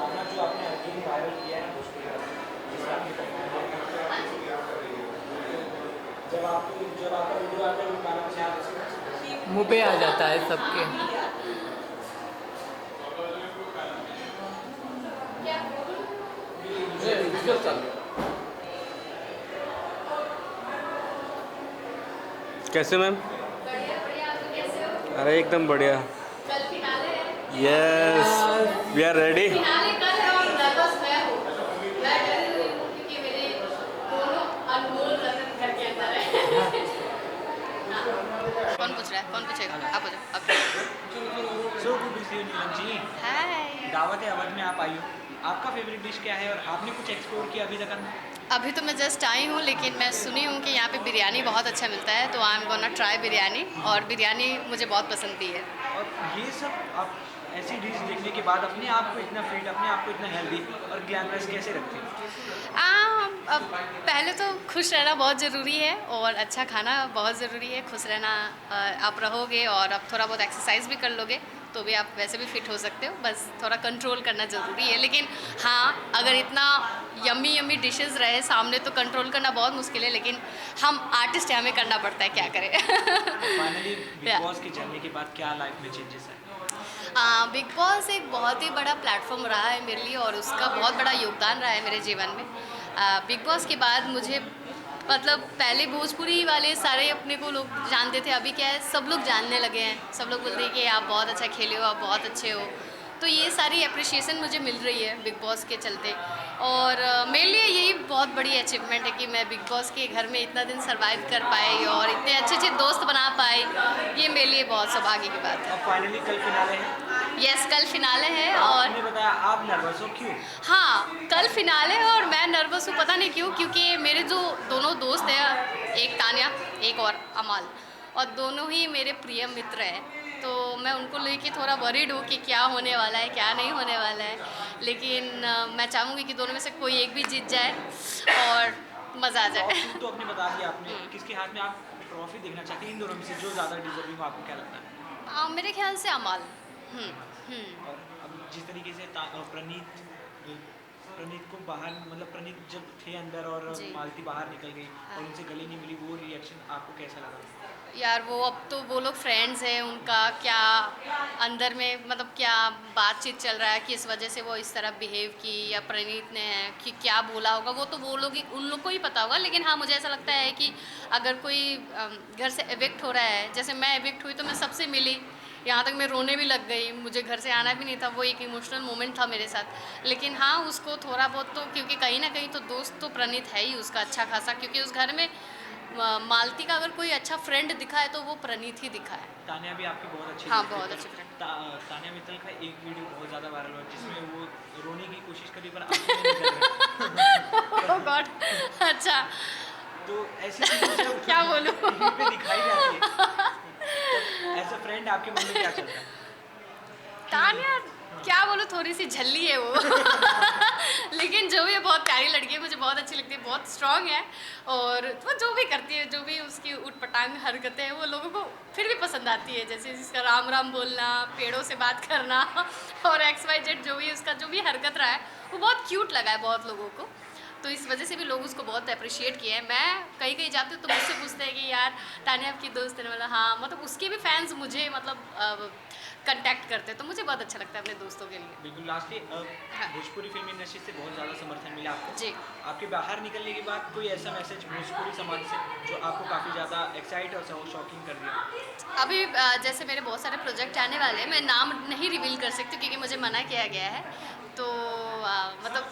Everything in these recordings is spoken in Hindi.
अपना जो आपने गेम वायरल किया है ना भोजपुरी का, जिसमें आपने perform किया, जब आपका वीडियो आता है वो गाना कुछ याद है? मुँह पे आ जाता है सबके। कैसे मैम? बढ़िया बढ़िया, आप कैसे हो? अरे एकदम बढ़िया। कल फिनाले है। Yes we are ready. Finale कल है और नर्वस मैं हूँ। मैं डर रही हूँ क्योंकि मेरे दोनों अनमोल रतन घर के अंदर है। कौन पूछ रहा है? कौन पूछेगा? आप पूछो। So good to see you Neelam ji. Hi. दावत है अवध में आप आई हो, आपका फेवरेट डिश क्या है और आपने कुछ एक्सप्लोर किया अभी तक? अभी तो मैं जस्ट आई हूँ, लेकिन मैं सुनी हूँ कि यहाँ पे बिरयानी बहुत अच्छा मिलता है, तो I am gonna try biryani, और बिरयानी मुझे बहुत पसंद भी है। और ये सब आप ऐसी डिश देखने के बाद अपने आप को इतना फिट, अपने आप को इतना हेल्दी और ग्लैमरस कैसे रखते हैं? अब पहले तो खुश रहना बहुत ज़रूरी है और अच्छा खाना बहुत ज़रूरी है। खुश रहना आप रहोगे और आप थोड़ा बहुत एक्सरसाइज भी कर लोगे तो भी आप वैसे भी फिट हो सकते हो, बस थोड़ा कंट्रोल करना ज़रूरी है। लेकिन हाँ, अगर इतना यम्मी यम्मी डिशेस रहे सामने तो कंट्रोल करना बहुत मुश्किल है, लेकिन हम आर्टिस्ट हैं, हमें करना पड़ता है, क्या करें। फाइनली बिग बॉस के जर्नी के बाद क्या लाइफ में चेंजेस आए? बिग बॉस एक बहुत ही बड़ा प्लेटफॉर्म रहा है मेरे लिए और उसका बहुत बड़ा योगदान रहा है मेरे जीवन में। बिग बॉस के बाद मुझे मतलब पहले भोजपुरी वाले सारे अपने को लोग जानते थे, अभी क्या है सब लोग जानने लगे हैं, सब लोग बोलते हैं कि आप बहुत अच्छा खेले हो, आप बहुत अच्छे हो। तो ये सारी अप्रिसिएशन मुझे मिल रही है बिग बॉस के चलते, और मेरे लिए यही बहुत बड़ी अचीवमेंट है कि मैं बिग बॉस के घर में इतना दिन सर्वाइव कर पाई और इतने अच्छे अच्छे दोस्त बना पाई। ये मेरे लिए बहुत सौभाग्य की बात है। अब फाइनली कल फिनाले है। यस, कल फिनाले है और आपने बताया आप नर्वस हो, क्यों? हाँ, कल फिनाले है और मैं नर्वस हूँ, पता नहीं क्यों, क्योंकि मेरे जो दोनों दोस्त हैं, एक तान्या एक और अमाल, और दोनों ही मेरे प्रिय मित्र हैं, तो मैं उनको लेके थोड़ा वरीड हूँ कि क्या होने वाला है क्या नहीं होने वाला है। लेकिन मैं चाहूँगी कि दोनों में से कोई एक भी जीत जाए और मज़ा आ जाए। तो आपने बता दिया, आपने किसके हाथ में आप ट्रॉफी देखना चाहते हैं? इन दोनों में से जो ज़्यादा डिजर्विंग हो, आपको क्या लगता है? मेरे ख्याल से अमाल। और अब जिस तरीके से प्रणीत प्रणीत को बाहर, मतलब प्रणीत जब थे अंदर और जी। मालती बाहर निकल गई हाँ। और उनसे गले नहीं मिली, वो रिएक्शन आपको कैसा लगा? यार वो अब तो वो लोग फ्रेंड्स हैं, उनका क्या अंदर में मतलब क्या बातचीत चल रहा है कि इस वजह से वो इस तरह बिहेव की, या प्रणीत ने कि क्या बोला होगा, वो तो वो लोग उन लोग को ही पता होगा। लेकिन हाँ, मुझे ऐसा लगता है कि अगर कोई घर से एविक्ट हो रहा है, जैसे मैं एविक्ट हुई तो मैं सबसे मिली, यहाँ तक मैं रोने भी लग गई, मुझे घर से आना भी नहीं था, वो एक इमोशनल मोमेंट था मेरे साथ। लेकिन हाँ, उसको थोड़ा बहुत तो, क्योंकि कहीं ना कहीं तो दोस्त तो प्रणीत है ही उसका अच्छा खासा, क्योंकि उस घर में मालती का अगर कोई अच्छा फ्रेंड दिखा है तो वो प्रणीत ही दिखा है। तान्या भी आपकी बहुत अच्छी हाँ, दोस्त थी, बहुत पर अच्छी फ्रेंड। तान्या मित्तल का एक वीडियो बहुत ज़्यादा वायरल हुआ जिसमें वो रोने की कोशिश करी पर आंसू नहीं निकल रहे। ओह गॉड। अच्छा। तो ऐसी चीज़ें जब क्या बोलूं? टीवी पे दिखाई जाती है, तब एज अ फ्रेंड आपके मन में क्या चलता है? तान्या क्या बोलूं, थोड़ी सी झल्ली है वो। लेकिन जो भी है बहुत प्यारी लड़की है, मुझे बहुत अच्छी लगती है, बहुत स्ट्रांग है, और वो जो भी करती है, जो भी उसकी उटपटांग हरकतें हैं वो लोगों को फिर भी पसंद आती है, जैसे जिसका राम राम बोलना, पेड़ों से बात करना, और XYZ जो भी उसका जो भी हरकत रहा है वो बहुत क्यूट लगा है बहुत लोगों को। तो इस वजह से भी लोग उसको बहुत अप्रिशिएट किए हैं। मैं कहीं कहीं जाती हूँ तो मुझसे पूछते हैं कि यार तान्या आपकी दोस्त है, मतलब हाँ, मतलब उसके भी फैंस मुझे मतलब कांटेक्ट करते हैं, तो मुझे बहुत अच्छा लगता है अपने दोस्तों के लिए। बिल्कुल। लास्टली भोजपुरी फिल्म इंडस्ट्री से बहुत ज़्यादा समर्थन मिला आपको। जी। आपके बाहर निकलने के बाद कोई ऐसा मैसेज भोजपुरी समाज से जो आपको काफ़ी ज़्यादा एक्साइट और शॉकिंग कर दिया? अभी जैसे मेरे बहुत सारे प्रोजेक्ट आने वाले हैं, मैं नाम नहीं रिवील कर सकती क्योंकि मुझे मना किया गया है, तो मतलब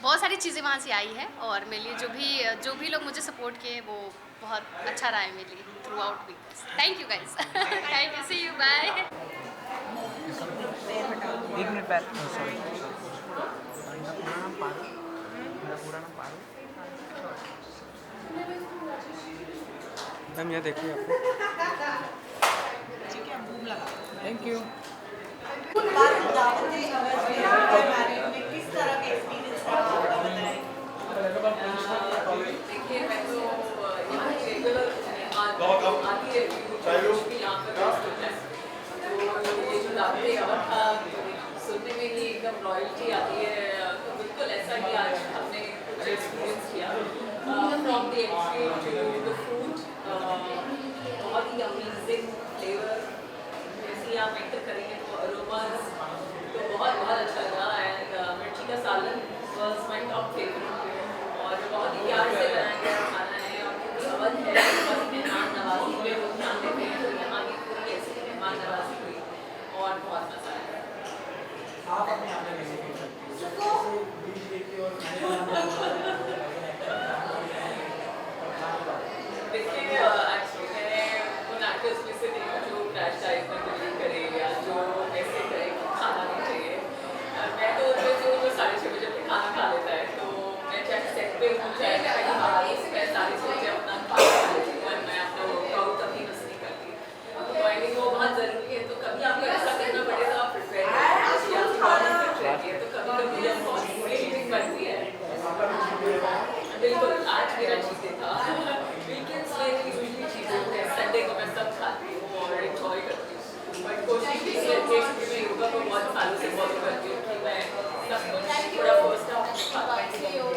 बहुत सारी चीज़ें वहाँ से आई है, और मेरे लिए जो भी लोग मुझे सपोर्ट किए वो बहुत अच्छा रहा है मेरे लिए throughout week. Thank you guys. Thank you, see you, bye. एक मिनट बैठ, सॉरी, मेरा पूरा नाम पारू, मेरा पूरा नाम पारू। मैम यहाँ देखिए आपको। ठीक है, बूम लगा। Thank you. किस तरह का एक्सपीरियंस रहा आपका, बताएं। देखिए, मैं तो यहाँ की रेगुलर आती है यहाँ पर बेस्ट होता है, तो ये जो दावत अवध था बोलने में ही एकदम रॉयल्टी आती है। तो बिल्कुल ऐसा ही आज हमने कुछ एक्सपीरियंस किया from the entry to the food. बहुत ही अमेजिंग फ्लेवर, जैसे ही आप एंटर करेंगे तो अरोमास तो बहुत बहुत अच्छा लगा। एंड मिर्ची का सालन वाज माय टॉप फेवरेट और बहुत ही प्यार से बनाया गया खाना है। और क्योंकि अवध है, अवध में मेहमान नवाजी में लोग ध्यान देते हैं, तो यहाँ की पूरी ऐसी मेहमान नवाजी हुई और बहुत मज़ा आया। आप अपने आप में कैसे फील करती हो? जैसे बीच देखते हो और खाने वाला देखिए एक्चुअली मैं उन एक्टर्स में से नहीं हूँ जो क्रैश डाइट में बिलीव करे या जो ऐसे करे कि खाना नहीं चाहिए। मैं तो उनमें जो 6:30 बजे अपने खाना खा लेता है, तो मैं चाहे सेट पे हूँ चाहे कहीं बाहर हूँ, मैं 6:30 बजे अपना खाना खा लेती हूँ और मैं अपना वर्कआउट कभी मिस नहीं करती। तो आई थिंक वो बहुत ज़रूरी है। तो कभी आपको ऐसा करना पड़ेगा, आप प्रिपेयर करें, आपकी बॉडी फिट रहती है, तो कभी कभी जब बहुत चीटिंग बनती है। बिल्कुल आज मेरा चीज़ें था। वीकेंड्स में यूजुअली चीज़ें होते हैं, संडे को मैं सब खाती हूँ और एंजॉय करती हूँ। बट कोशिश की है कि मैं योगा को बहुत सालों से फॉलो करती हूँ कि मैं सब कुछ थोड़ा फर्स्ट हाफ में खाती हूँ।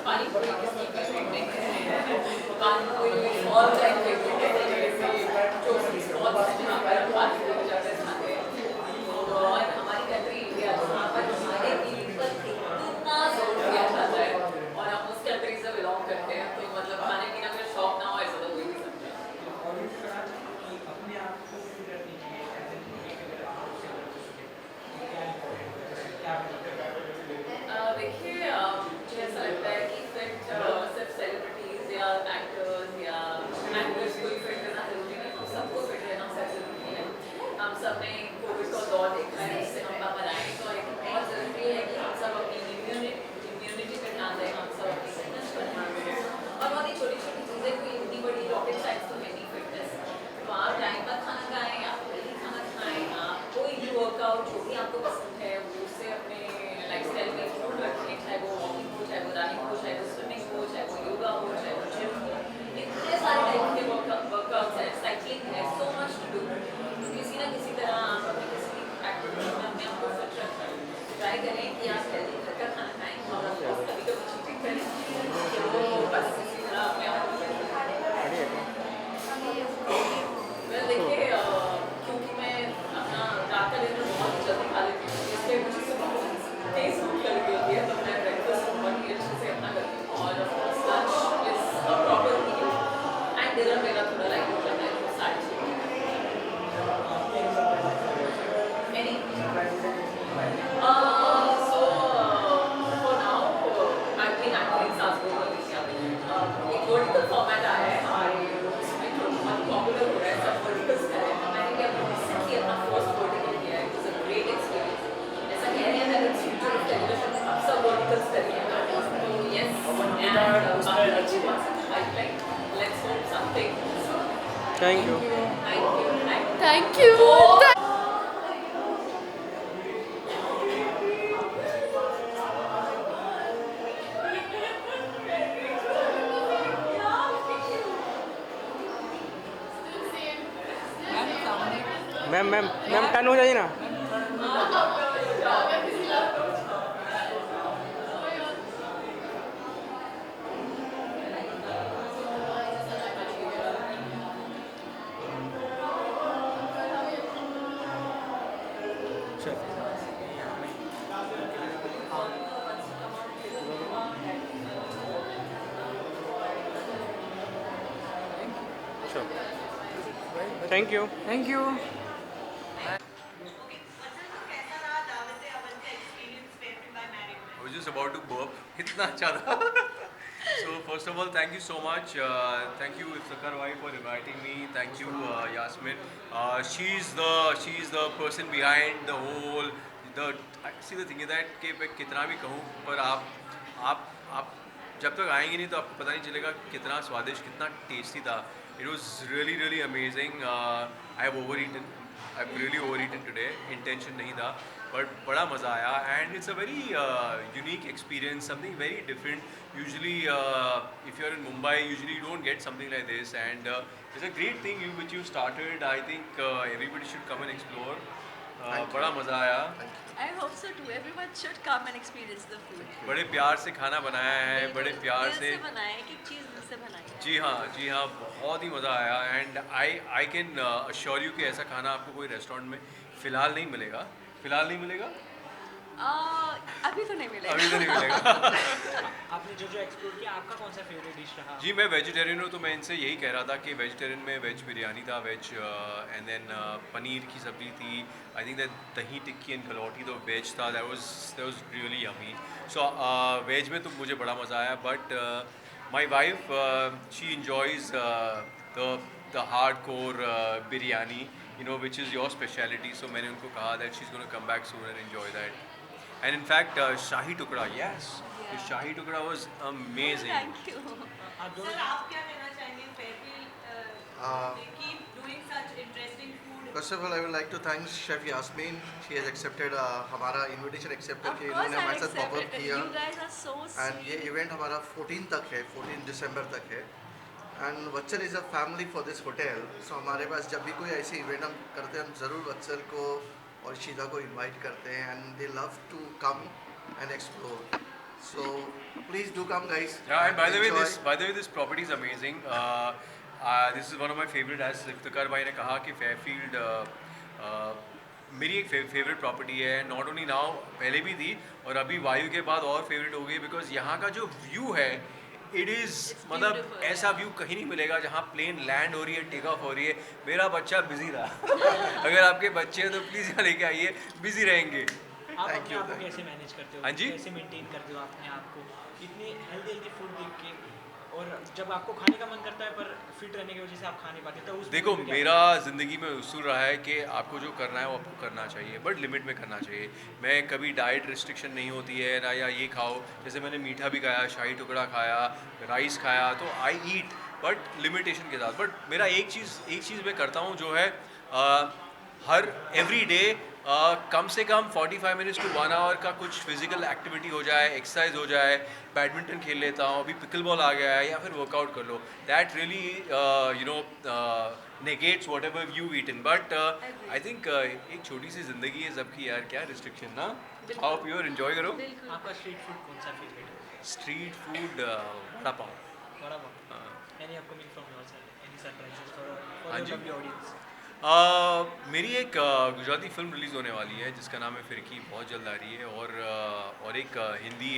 पानी पूरी किसी की फेवरेट नहीं है, पानी पूरी ऑल टाइम फेवरेट है। जैसे जो बहुत जहाँ पर हम पानी पूरी जाते खाते हैं, और हमारी कंट्री इंडिया जहाँ पर खाने पीने पर इतना जोर दिया जाता है और हम उस कंट्री से बिलोंग करते हैं, तो मतलब खाने पीने का शौक ना हो ऐसा तो कोई नहीं समझा। अपने आप को फिट रखने के लिए ऐसे नहीं कि अगर आप उससे क्या देखिए मुझे ऐसा लगता है कि फिट सिर्फ सेलिब्रिटीज़ या एक्टर्स कोई फिट रहना जरूरी नहीं, हम सबको फिट रहना बहुत ज़रूरी है। हम सब ने कोविड का दौर देखा है, इससे हम बाहर आए, तो आई थिंक बहुत ज़रूरी है कि हम सब अपनी इम्यूनिटी पर ध्यान दें, हम सब अपनी फिटनेस पर ध्यान दें। और बहुत ही छोटी छोटी चीज़ें, कोई इतनी बड़ी रॉकेट साइंस तो है नहीं फिटनेस। तो आप टाइम पर खाना खाएँ, आप हेल्दी खाना खाएँ, आप कोई भी वर्कआउट जो भी आपको पसंद है वो उससे अपने लाइफस्टाइल में इंक्लूड रखें, चाहे वो वॉकिंग हो, चाहे वो रनिंग हो, चाहे वो स्विमिंग हो, चाहे वो योगा हो, चाहे वो जिम हो। इतने सारे टाइप के वर्कआउट्स हैं, साइकिलिंग है, सो मच टू डू। तो किसी ना किसी तरह आप अपनी किसी एक्टिविटी में अपने आप को फिट रखें। ट्राई करें कि आप हेल्दी घर का खाना खाएँ और कभी कभी चीटिंग करें, तो बस इसी तरह अपने आप को फिट रखें। मैं देखिए क्योंकि मैं अपना रात का डिनर बहुत जल्दी खा लेती हूँ, इसलिए मुझे सुबह तेज भूख लगी होती है, तो मैं ब्रेकफास्ट बहुत ही अच्छे से अपना करती हूँ और lunch is a proper meal and dinner मेरा थोड़ा लाइट हो जाता है, तो 6:30 any so for now I think acting सासगोल एक वर्टिकल फॉर्मेट आया है हमारे उसमें जो बहुत पॉपुलर हो रहा है, सब वर्टिकल्स कर रहे हैं। मैंने क्या रिसेंटली अपना फर्स्ट वर्टिकल किया है, it was a great experience. ऐसा कह रहे हैं अगर फ्यूचर ऑफ टेलीविजन आप सब वर्टिकल्स करिएगा, तो यस एंड अच्छी बात है pipeline, let's hope something. Thank you. Thank you. Ma'am turn हो जाइए ना। Thank you. Thank you. I was just about to burp. इतना अच्छा था. So first of all, thank you so much. Thank you Iftikhar bhai for inviting me. Thank you Yasmin. She's the person behind the whole. See the thing is that कि मैं कितना भी कहूँ पर आप जब तक आएंगे नहीं तो आपको पता नहीं चलेगा कितना स्वादिष्ट, कितना टेस्टी था. It was really really amazing. I have overeaten. I've really overeaten today. Intention नहीं था, but बड़ा मज़ा आया and it's a very unique experience, something very different. Usually, if you're in Mumbai, usually you don't get something like this, and it's a great thing which you started. I think everybody should come and explore. बड़ा मज़ा आया. I hope so too. Everyone should come and experience the food. बड़े प्यार से खाना बनाया है, बड़े प्यार दिल से. बनाया, एक एक चीज़ दिल से बनाई है। जी हाँ बहुत ही मज़ा आया and I can assure you कि ऐसा खाना आपको कोई रेस्टोरेंट में फ़िलहाल नहीं मिलेगा अभी तो नहीं मिलेगा। अभी तो नहीं मिलेगा. आपने जो एक्सप्लोर किया, आपका कौन सा फेवरेट डिश रहा? जी मैं वेजिटेरियन हूँ, तो मैं इनसे यही कह रहा था कि वेजिटेरियन में वेज बिरयानी था, वेज एंड देन पनीर की सब्ज़ी थी. आई थिंक दैट दही टिक्की एंड गलौटी तो वेज था. That was really yummy. So veg में तो मुझे बड़ा मज़ा आया, but my wife she enjoys the hardcore biryani, you know, which is your speciality. So मैंने उनको कहा that she's going to come back soon and enjoy that. And in fact, शाही टुकड़ा, yes, the शाही टुकड़ा was amazing. Thank you. आप सर दोनों आप क्या कहना चाहेंगे Fairfield they keep doing such interesting food? First of all, I would like to thank Chef Yasmin. She has accepted हमारा invitation accepted Of कि course इन्होंने I हमारे साथ pop up accepted it. किया. You guys are so And ये sweet. event हमारा 14 तक है, 14 दिसंबर तक है. And Vachal is a family for this hotel. So हमारे पास जब भी कोई ऐसी event हम करते हैं, हम ज़रूर वत्सल को और शीला को invite करते हैं. And they love to come and explore. So please do come, guys. Yeah, and by the Enjoy. way, this property is amazing. This is one of my favorite. As Iftikhar भाई ने कहा कि फेयरफील्ड मेरी एक फेवरेट प्रॉपर्टी है. नॉट ओनली नाउ, पहले भी थी और अभी वायु के बाद और फेवरेट हो गई, बिकॉज यहाँ का जो व्यू है इट इज़ मतलब beautiful, ऐसा व्यू कहीं नहीं मिलेगा जहाँ प्लेन लैंड हो रही है, टेक ऑफ हो रही है. मेरा बच्चा बिजी रहा. अगर आपके बच्चे हैं तो प्लीज़ यहाँ लेके आइए, बिजी रहेंगे. आप Thank अपने you, आप को thank you. कैसे मैनेज करते हो? हाँ जी? कैसे मेंटेन करते हो अपने आप को इतने हेल्दी फूड देख के? और जब आपको खाने का मन करता है पर फिट रहने की वजह से आप खा नहीं पाते, तो उस देखो moment में क्या मेरा ज़िंदगी में उसूल रहा है कि आपको जो करना है वो आपको करना चाहिए, बट लिमिट में करना चाहिए. मैं कभी डाइट रिस्ट्रिक्शन नहीं होती है ना, या ये खाओ, जैसे मैंने मीठा भी खाया, शाही टुकड़ा खाया, राइस खाया, तो आई ईट बट लिमिटेशन के साथ. बट मेरा एक चीज़ मैं करता हूँ जो है हर एवरी डे कम से कम 45 मिनट्स टू 1 आवर का कुछ फिजिकल एक्टिविटी हो जाए, एक्सरसाइज हो जाए. बैडमिंटन खेल लेता हूँ, अभी पिकल बॉल आ गया है, या फिर वर्कआउट कर लो. That really you know negates whatever you eaten. But I think एक छोटी सी ज़िंदगी है सबकी यार, क्या रिस्ट्रिक्शन ना. आओ प्योर एंजॉय करो. बिल्कुल। आपका स्ट्रीट फूड कौन सा फेवरेट है? Street food vada pav. Bada pav. Any upcoming from your side, any surprises for हाँ योर जी. Lovely audience? मेरी एक गुजराती फिल्म रिलीज़ होने वाली है जिसका नाम है फिरकी, बहुत जल्द आ रही है. और एक हिंदी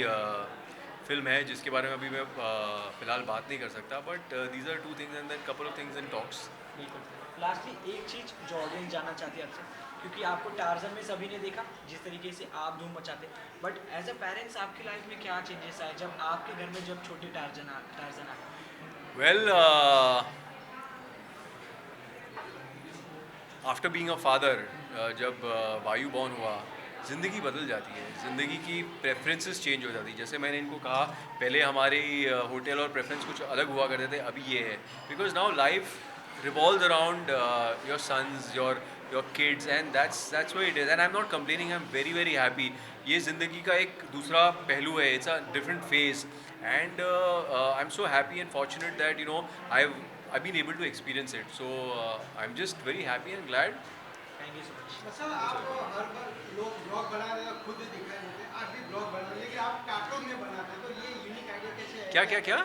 फिल्म है जिसके बारे में अभी मैं फ़िलहाल बात नहीं कर सकता. But these are 2 things and then couple of things in talks. बिल्कुल. लास्टली एक चीज़ जो ऑडियंस जानना चाहती है आपसे, क्योंकि आपको टार्जन में सभी ने देखा जिस तरीके से आप धूम मचाते, बट एज अ पेरेंट्स आपकी लाइफ में क्या चेंजेस आए जब आपके घर में जब छोटे टार्जन आए? Well, after being a father, जब वायु बॉर्न हुआ, ज़िंदगी बदल जाती है. ज़िंदगी की प्रेफरेंसेस चेंज हो जाती है. जैसे मैंने इनको कहा, पहले हमारी होटल और प्रेफरेंस कुछ अलग हुआ करते थे, अभी ये है. Because now life revolves around your sons, your kids, and that's where it is. And I'm not complaining. I'm very very happy. ये ज़िंदगी का एक दूसरा पहलू है. It's a different phase, and I'm so happy and fortunate that you know I've been able to experience it. So I'm just very happy and glad. Thank you so much. Sir आप हर बार लोग ब्लॉग बना रहे हैं, खुद दिखाए होते हैं, आप भी ब्लॉग बना रहे हैं, लेकिन आप कार्टून में बनाते हैं, तो ये यूनिक आइडिया कैसे है? क्या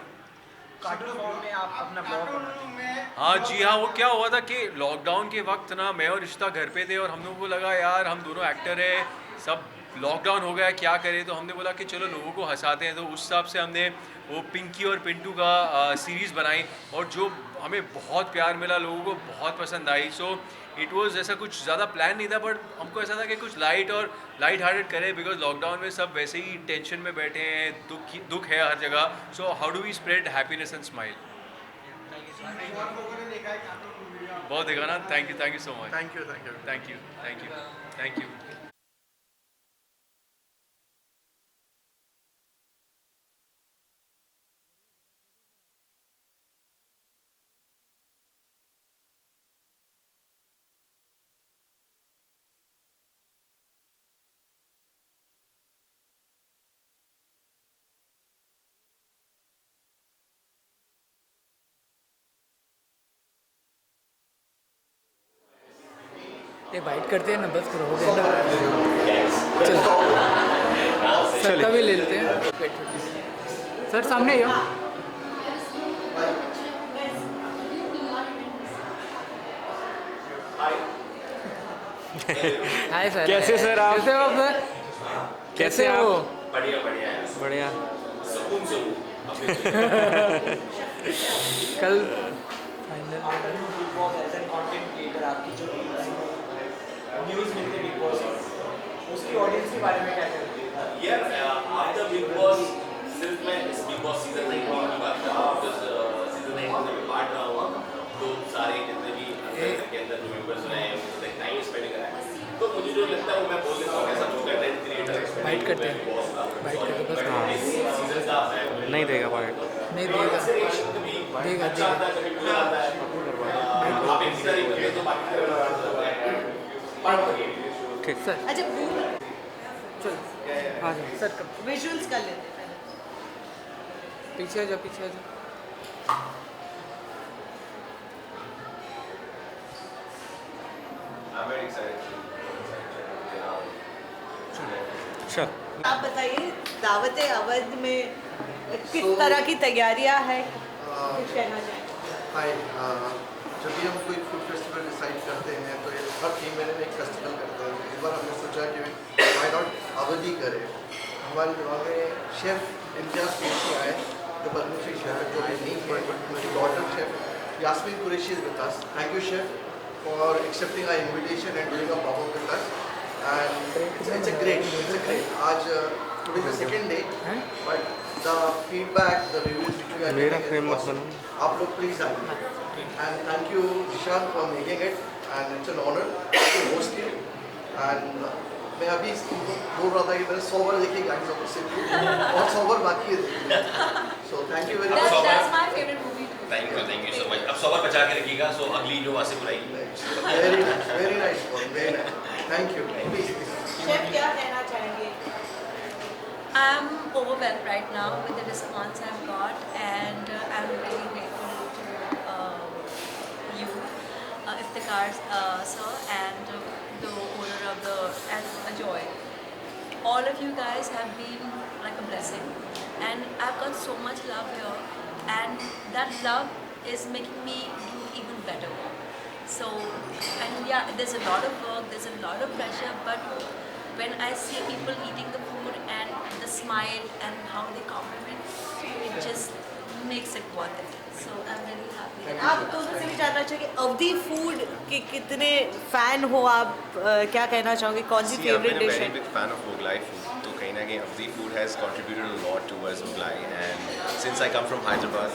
कार्टून फॉर्म में आप अपना ब्लॉग बनाते हैं? कार्टून में हाँ जी हाँ. वो क्या हुआ था कि लॉकडाउन के वक्त ना मैं और रिश्ता घर पे थे, और हम लोगों को लगा यार हम दोनों एक्टर हैं, सब लॉकडाउन हो गया, क्या करें. तो हमने बोला कि चलो लोगों को हंसाते हैं. तो उस हिसाब से हमने वो पिंकी और पिंटू का सीरीज़ बनाई, और जो हमें बहुत प्यार मिला, लोगों को बहुत पसंद आई. सो इट वाज ऐसा कुछ ज़्यादा प्लान नहीं था, बट हमको ऐसा था कि कुछ लाइट हार्टेड करें, बिकॉज लॉकडाउन में सब वैसे ही टेंशन में बैठे हैं, दुख है हर जगह. So how do we spread happiness and smile. और लोगों ने देखा है कार्टून वीडियो बहुत देखा ना. Thank you so much. Thank you, thank you. Thank you. ये बाइट करते हैं ना, बस करो हो गया। सर का भी ले लेते हैं। सर सामने ही हो। Hi sir. कैसे सर आप? कैसे हो आप सर? कैसे हो? बढ़िया बढ़िया बढ़िया। सुकून से कल Bigg Boss as an content creator आपकी जो न्यूज़ मिलती है बिग बॉस उसकी ऑडियंस के बारे में क्या कहते हैं? यार आफ्टर बिग बॉस सिर्फ मैं इस बिग बॉस सीजन 19 की बात कर रहा हूँ, सीजन 19 में पार्ट रहा हूँ, तो सारे जितने भी के अंदर जो मेंबर्स रहे हैं उसने टाइम स्पेंड करा है, तो मुझे जो लगता है वो मैं बोल देता हूँ ऐसा कुछ कंटेंट क्रिएटर बाइट करते हैं, बाइट करते हैं, बस। हाँ, सीजन का नहीं देगा पार्ट। नहीं देगा, देगा अच्छा आता है, कभी बुरा आता है, आप एक सीधा देखिए तो बाकी ठीक सर। अच्छा चल आ जाओ सर। कब विजुअल्स कर लेते हैं पहले। पीछे आ जाओ, पीछे आ जाओ। I'm very excited. चल। आप बताइए दावत अवध में किस तरह की तैयारियां हैं, कुछ कहना चाहेंगे? हाय, जब भी हम कोई फूड फेस्टिवल डिसाइड करते हैं तो ये हर 3 महीने में एक फेस्टिवल करते हैं। इस बार हमने सोचा कि वाई नॉट अवधि करें। हमारे दिमाग में शेफ़ इम्तियाज़ कुरैशी आए जो पद्मश्री शेफ़ है, जो भी नहीं है, बट मेरी daughter chef Yasmeen Qureshi is with us. Thank you chef for accepting our invitation and doing a popup with us, and it's a great आज today the second day, but the feedback, the reviews which we are मेरा getting फ्रेम is मत awesome. बनाओ। आप लोग प्लीज आइए, and thank you Dishan for making it, and it's an honor to host you. And मैं अभी बोल रहा था कि मैंने 100 बार देखी गाइस ऑफ सिटी और 100 बार बाकी है देखनी, so thank you very much. That's my favorite movie too. Thank you so much. अब सबर बचा के रखिएगा, सो अगली जो वासे बुलाएगी। very nice one, very nice. Thank you. Please. Chef क्या कहना चाहेंगे? I'm overwhelmed right now with the response I've got, and I'm really grateful to you, Iftikhar sir, and the owner of the Joy. All of you guys have been like a blessing, and I've got so much love here, and that love is making me do even better. So, and yeah, there's a lot of work, there's a lot of pressure, but when I see people eating the food and the smile and how they compliment, it just makes it worth it. So I'm really happy. आप दोनों से भी जानना चाहिए अवधि फूड के कितने फैन हो आप, क्या कहना चाहोगे, कौन सी See, I've favourite been a dish very है? big fan of Mughlai food. तो कहीं ना कहीं Avdi food has contributed a lot towards Mughlai, and since I come from Hyderabad,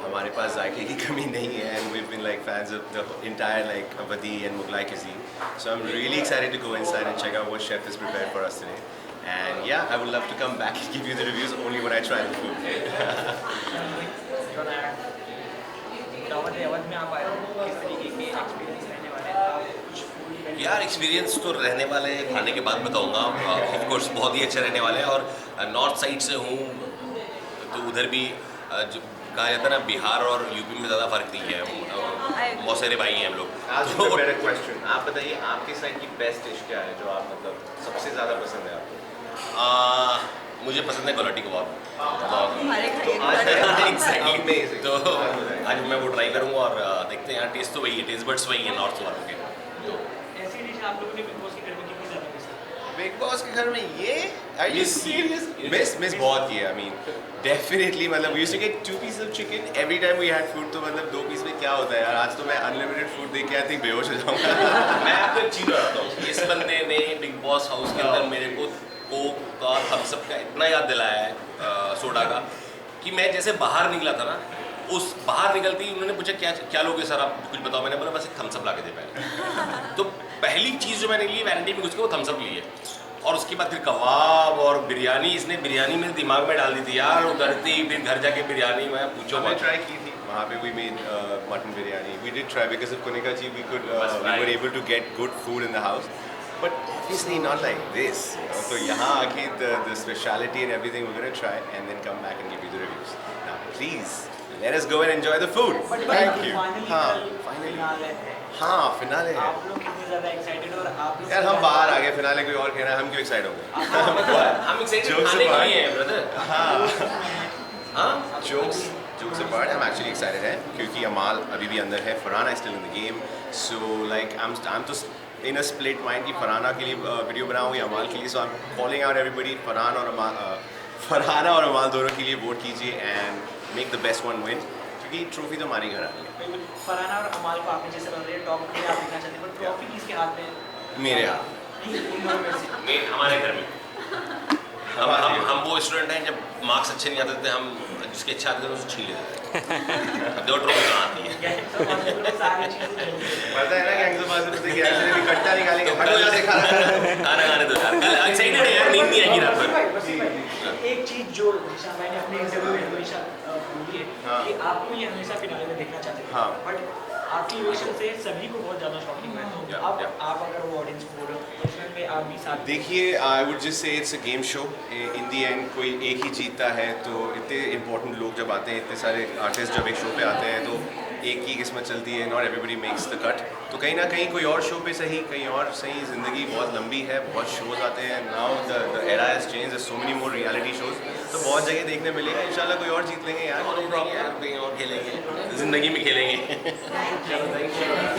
हमारे पास जायके की कमी नहीं है, and we've been like fans of the entire like Avdi and Mughlai cuisine. So I'm really excited to go inside and check out what chef has prepared for us today. And yeah, I would love to come back and give you the reviews only when I try the food. दावत अवध में आप आए हो, किस तरीके के एक्सपीरियंस रहने वाले हैं? आप कुछ food यार एक्सपीरियंस तो रहने वाले हैं, खाने के बाद बताऊंगा। ऑफ कोर्स बहुत ही अच्छे रहने वाले हैं, और नॉर्थ साइड से हूँ तो उधर भी जो कहा जाता है ना, बिहार और यूपी में ज़्यादा फर्क नहीं है, मौसेरे भाई हैं हम लोग। Ask you a better question. आप बताइए आपके साइड की बेस्ट डिश क्या है जो आप मतलब सबसे ज़्यादा पसंद है आपको? मुझे पसंद है क्वालिटी कबाब। हमारे घर एक एग्जैक्टली, तो आज मैं वो ट्राई करूँगा और देखते हैं यार, टेस्ट तो वही है, टेस्ट बड्स वही है नॉर्थ वालों के। तो ऐसी डिश आप लोगों ने बिग बॉस के घर में कितनी ज़्यादा मिस की? बिग बॉस के घर में ये Are you serious? मिस बहुत किया। I mean, definitely मतलब we used to get 2 pieces of chicken every time we had food, तो मतलब 2 पीस में क्या होता है यार। आज तो मैं अनलिमिटेड फूड देख के आई थिंक बेहोश हो जाऊंगा। मैं आपको एक चीज़ बताता हूँ, इस बंदे ने बिग बॉस हाउस के अंदर मेरे को कोक का, थम्स अप का इतना याद दिलाया है, सोडा का, कि मैं जैसे बाहर निकला था ना, उस बाहर निकलती ही उन्होंने पूछा क्या लोगे सर आप, कुछ बताओ। मैंने बोला बस एक थम्स अप ला के दे पहले। तो पहली चीज़ जो मैंने ली वैनिटी में घुस के वो थम्स अप ली है, और उसके बाद फिर कबाब और बिरयानी। इसने बिरयानी मेरे दिमाग में डाल दी थी यार, उतरते ही फिर घर जाके बिरयानी मैं पूछो हमने मत। ट्राई की थी वहाँ पे, we made mutton biryani. We did try because of Kunika ji, we were able to get good food in the house, but obviously not like this. So यहाँ आके the speciality and everything we're gonna try and then come back and give you the reviews. Now please let us go and enjoy the food. Thank you. हाँ, finally. हाँ, फिनाले है. आप लोग कितने ज़्यादा excited और आप लोग यार हम बाहर आ गए, फिनाले कोई और कह रहा है, हम क्यों एक्साइट हो गए? हम एक्साइटेड Jokes खाने के apart. लिए हैं ब्रदर. हाँ. Jokes apart, I'm actually excited है क्योंकि अमाल अभी भी अंदर है, Farhana is still in the game, so like I'm just in a split mind कि फरहाना के लिए वीडियो बनाऊँ या अमाल के लिए, so I'm calling out everybody, Farhana और अमाल दोनों के लिए वोट कीजिए and make the best one win क्योंकि ट्रॉफी तो हमारी घर आ रही है. फरहाना और अमाल को आपने जैसे बता दिया टॉप में आप देखना चाहते हैं, पर ट्रॉफी किसके हाथ में है? मेरे हाथ. नहीं, उन दोनों में से. हमारे घर में हम वो स्टूडेंट हैं जब मार्क्स अच्छे नहीं आते थे हम जिसके अच्छा आते थे उसे छीन लेते थे. अब दो ट्रॉफी कहाँ आती है? सारी चीज़ें पता है ना गैंग्स बात करते कि ऐसे भी कट्टा निकालेंगे, हटो यहाँ से खाने दो यार. कल एक्साइटेड है यार, नींद नहीं आएगी रात भर. एक चीज जो हमेशा मैंने अपने इंटरव्यू में हमेशा बोली है कि आपको ये हमेशा फिनाले में देखना चाहते थे, बट आपकी रिएक्शन से सभी को बहुत ज़्यादा शॉकिंग है. तो आप अगर वो ऑडियंस को बोलो तो उसमें में आप भी साथ. देखिए, I would just say it's a game show. In the and कोई एक ही जीतता है, तो इतने इंपॉर्टेंट लोग जब आते हैं, इतने सारे आर्टिस्ट जब एक शो पे आते हैं, तो एक की किस्मत चलती है. Not everybody makes the cut. तो कहीं ना कहीं कोई और शो पे सही, कहीं और सही. ज़िंदगी बहुत लंबी है, बहुत शोज़ आते हैं. Now the era has changed, so many more reality shows. तो बहुत जगह देखने मिलेगा. इंशाल्लाह कोई और जीत लेंगे यार. कहीं और खेलेंगे, जिंदगी में खेलेंगे.